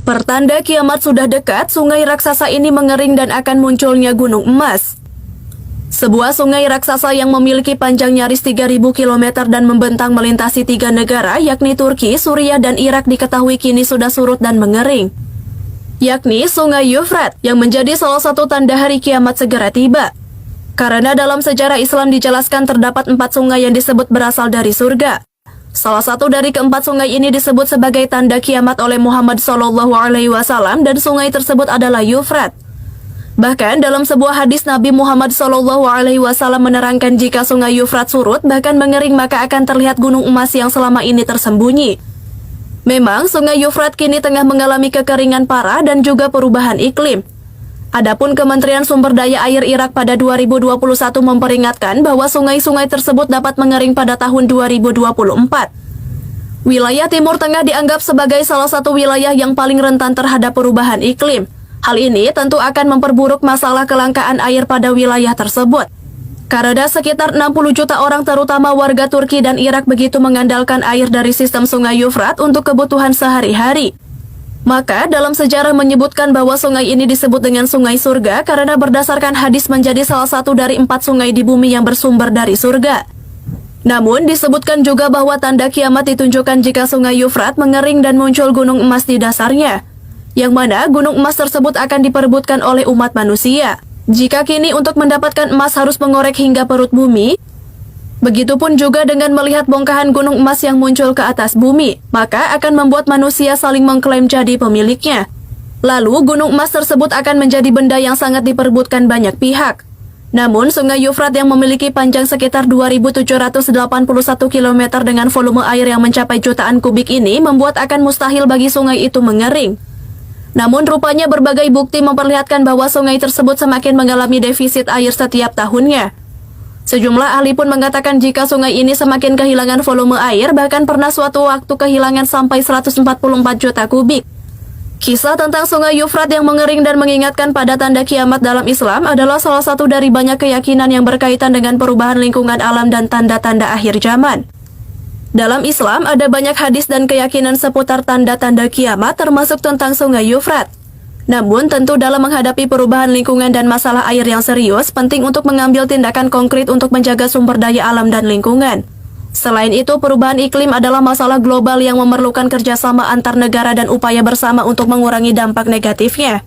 Pertanda kiamat sudah dekat, sungai raksasa ini mengering dan akan munculnya gunung emas. Sebuah sungai raksasa yang memiliki panjang nyaris 3.000 km dan membentang melintasi 3 negara yakni Turki, Suriah, dan Irak diketahui kini sudah surut dan mengering, yakni Sungai Yufrat yang menjadi salah satu tanda hari kiamat segera tiba. Karena dalam sejarah Islam dijelaskan terdapat 4 sungai yang disebut berasal dari surga. Salah satu dari keempat sungai ini disebut sebagai tanda kiamat oleh Muhammad SAW dan sungai tersebut adalah Yufrat. Bahkan dalam sebuah hadis Nabi Muhammad SAW menerangkan jika sungai Yufrat surut bahkan mengering maka akan terlihat gunung emas yang selama ini tersembunyi. Memang sungai Yufrat kini tengah mengalami kekeringan parah dan juga perubahan iklim. Adapun Kementerian Sumber Daya Air Irak pada 2021 memperingatkan bahwa sungai-sungai tersebut dapat mengering pada tahun 2024. Wilayah Timur Tengah dianggap sebagai salah satu wilayah yang paling rentan terhadap perubahan iklim. Hal ini tentu akan memperburuk masalah kelangkaan air pada wilayah tersebut. Karena sekitar 60 juta orang terutama warga Turki dan Irak begitu mengandalkan air dari sistem sungai Yufrat untuk kebutuhan sehari-hari. Maka dalam sejarah menyebutkan bahwa sungai ini disebut dengan sungai surga karena berdasarkan hadis menjadi salah satu dari 4 sungai di bumi yang bersumber dari surga. Namun disebutkan juga bahwa tanda kiamat ditunjukkan jika sungai Yufrat mengering dan muncul gunung emas di dasarnya, yang mana gunung emas tersebut akan diperebutkan oleh umat manusia. Jika kini untuk mendapatkan emas harus mengorek hingga perut bumi, begitupun juga dengan melihat bongkahan gunung emas yang muncul ke atas bumi, maka akan membuat manusia saling mengklaim jadi pemiliknya. Lalu gunung emas tersebut akan menjadi benda yang sangat diperebutkan banyak pihak. Namun sungai Yufrat yang memiliki panjang sekitar 2.781 km dengan volume air yang mencapai jutaan kubik ini membuat akan mustahil bagi sungai itu mengering. Namun rupanya berbagai bukti memperlihatkan bahwa sungai tersebut semakin mengalami defisit air setiap tahunnya. Sejumlah ahli pun mengatakan jika sungai ini semakin kehilangan volume air, bahkan pernah suatu waktu kehilangan sampai 144 juta kubik. Kisah tentang sungai Yufrat yang mengering dan mengingatkan pada tanda kiamat dalam Islam adalah salah satu dari banyak keyakinan yang berkaitan dengan perubahan lingkungan alam dan tanda-tanda akhir zaman. Dalam Islam ada banyak hadis dan keyakinan seputar tanda-tanda kiamat termasuk tentang sungai Yufrat. Namun tentu dalam menghadapi perubahan lingkungan dan masalah air yang serius, penting untuk mengambil tindakan konkret untuk menjaga sumber daya alam dan lingkungan. Selain itu, perubahan iklim adalah masalah global yang memerlukan kerjasama antar negara dan upaya bersama untuk mengurangi dampak negatifnya.